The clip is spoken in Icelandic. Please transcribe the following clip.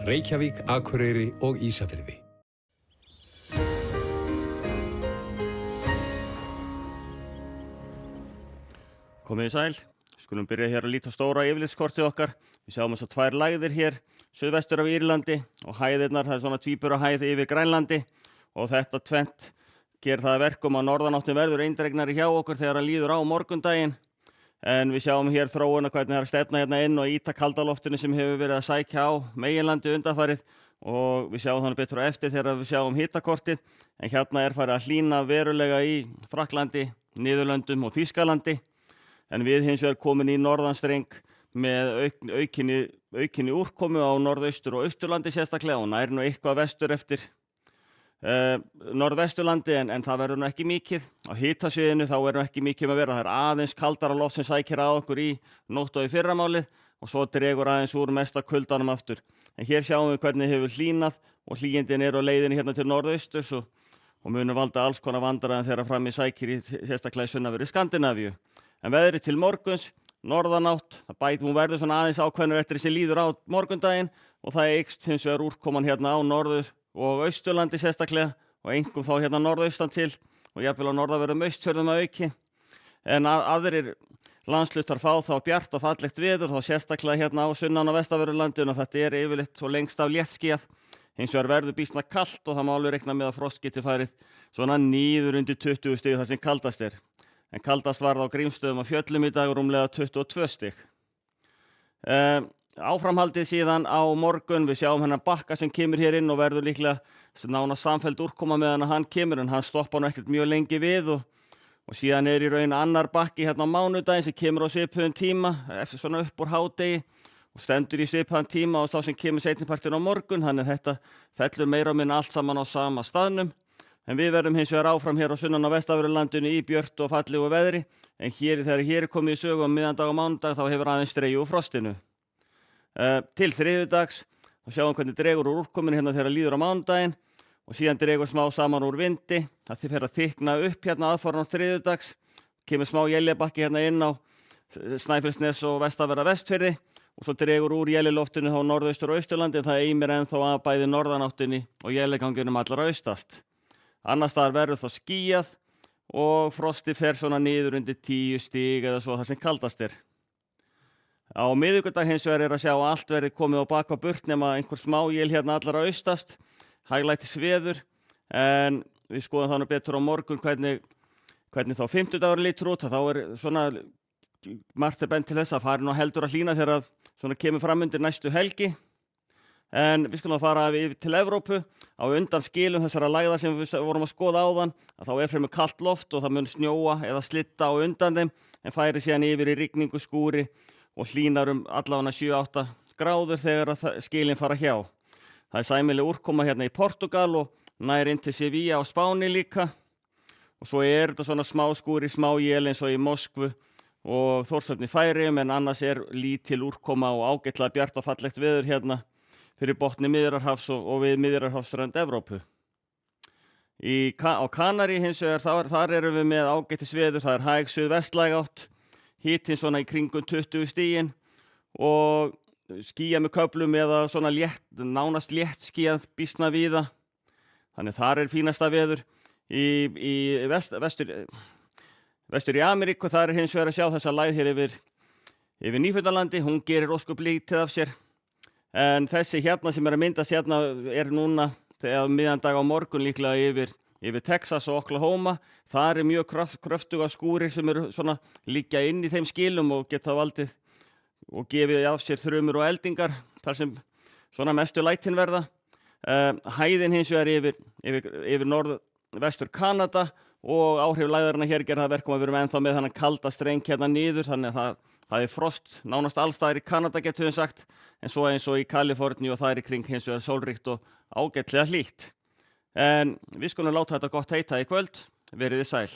Reykjavík, Akureyri og Ísafirði. Komið í sæl. Skulum byrja hér að líta á stóra yfirlitskortið okkar. Við sjáum þess að tvær lægðir hér, suðvestur af Írlandi og hæðirnar, það svona tvíburahæð yfir Grænlandi og þetta tvennt gerir það að verkum að norðanáttin verður eindregnari hjá okkur þegar hann líður á morgundaginn. En við sjáum hér þróuna hvernig það er að stefna hérna inn og íta kaldaloftinu sem hefur verið að sækja á meginlandi undanfarið og við sjáum þannig betur á eftir þegar við sjáum hitakortið. En hérna er farið að hlýna verulega í Frakklandi, Niðurlöndum og Þýskalandi. En við hins vegar komin í norðanstreng með aukinni úrkomu á norðaustur og austurlandi sérstaklega og nær nú eitthvað vestur eftir norðvesturlandi en það verður nú ekki mikið. Á hitasviðinu þá er nú ekki mikið að vera. Það er aðeins kaldara loft sem sækir að okkur í nótt og í fyrramálið og svo dregur aðeins úr mesta kuldanum aftur. En hér sjáum við hvernig hefur hlýnað og hlýindin er á leiðinni hérna til norðausturs og munum valda alls konar vandræðum þegar fram í sækir í sérstaklega í sunnanverðri Skandinavíu. En veðrið til morguns, norðanátt, hún verður svona aðeins ákveðnur eftir þessi líður á morgundaginn og það eykst hins vegar úrkoman hérna á norður og austurlandi sérstaklega og einkum þá hérna norðaustan til og jafnvel á norðanverðum Austfjörðum að auki. En aðrir landshlutar fá þá bjart og fallegt veður þá sérstaklega hérna á sunnan- og vestanverðurlandinu og þetta er yfirleitt og lengst af léttskýjað. Hins vegar verður býsna kalt og það má alveg reikna með að frost geti farið svona niður undir 20 stig þar sem kaldast er. En kaldast var það á Grímsstöðum á Fjöllum í dag rúmlega 22 stig. Áframhaldið síðan á morgun, við sjáum hennan bakka sem kemur hér inn og verður líklega nánast samfelld úrkoma meðan hann kemur en hann stoppar nú ekkert mjög lengi við og síðan er í raun annar bakki hérna á mánudaginn sem kemur á svipuðum tíma eftir svona upp úr hádegi og stendur í svipaðan tíma og þá sem kemur seinnipartinn á morgun, þannig þetta fellur meira og minna allt saman á sama staðnum. En við verðum hins vegar áfram hér á sunnan- og vestanverðurlandinu í björtu og fallegu veðri en þegar hér er komið í sögu miðjandag og mánudag þá hefur aðeins dregið úr frostinu. Til þriðjudags þá sjáum hvernig dregur úr úrkominu hérna þegar líður á mánudaginn og síðan dregur smá saman úr vindi. Það fer að þykna upp hérna aðfaran á þriðjudags, kemur smá éljabakki hérna inn á Snæfellsnes og vestanverða Vestfirði og svo dregur úr éliloftinu á norðaustur og austurlandi en það eimir ennþá af bæði norðanáttinni og éliganginum allra austast. Annars staðar verður þá skýjað og frostið fer svona niður undir 10 stig eða svo það sem kaldast er. Á miðvikudag hins vegar er að sjá að allt verði komið á bak á burt nema einhver smá él hérna allra austast, hæglætis veður en við skoðum þannig betur á morgun hvernig þá 50 dagur lítur út þá er svona margt sem bent til þess að fari nú heldur að hlýna þegar svona kemur fram undir næstu helgi. En við skulum fara yfir til Evrópu á undan skilum þessara lægða sem við vorum að skoða áðan að þá er fremur kalt loft og það mun snjóa eða slitta á undan þeim en færi síðan yfir í rigningu, skúri og hlýnar allavega 7-8 gráður þegar skilin fara hjá. Það er sæmileg úrkoma hérna í Portugal og nær inn til Sevilla á Spáni líka og svo er þetta svona smá skúri, smá él eins og í Moskvu og Þórshöfn í Færeyjum en annars er lítil úrkoma og ágætlega bjart og fallegt veður hérna fyrir botni Miðjarðarhafs og við Miðjarðarhafsströnd Evrópu. Á Kanarí hins vegar þar erum við með ágætis veður, það er hæg suðvestlæg átt, hitinn svona í kringum 20 stigin og skýja með köflum eða svona nánast létt skýjað býsna víða. Þannig þar er fínasta veður. Í vestur í Ameríku þar er hins vegar að sjá þessa lægð hér yfir Nýfundalandi, hún gerir ósköp lítið af sér. En þessi hérna sem er að myndast hérna er núna þegar miðjandag á morgun líklega yfir Texas og Oklahoma. Það er mjög kröftuga skúrir sem eru svona liggja inn í þeim skilum og geta valdið og gefið af sér þrumur og eldingar þar sem svona mestu lætin verða. Hæðin hins vegar yfir norðvestur Kanada og áhrif lægðarinnar hér gera það verkum að við erum ennþá með þannig kalda streng hérna niður þannig að það er frost nánast alls staðar í Kanada getum við sagt en svo eins og í Kaliforníu og það er í kring hins vegar sólríkt og ágætlega hlýtt. En við skulum láta þetta gott heita í kvöld, verið þið sæl.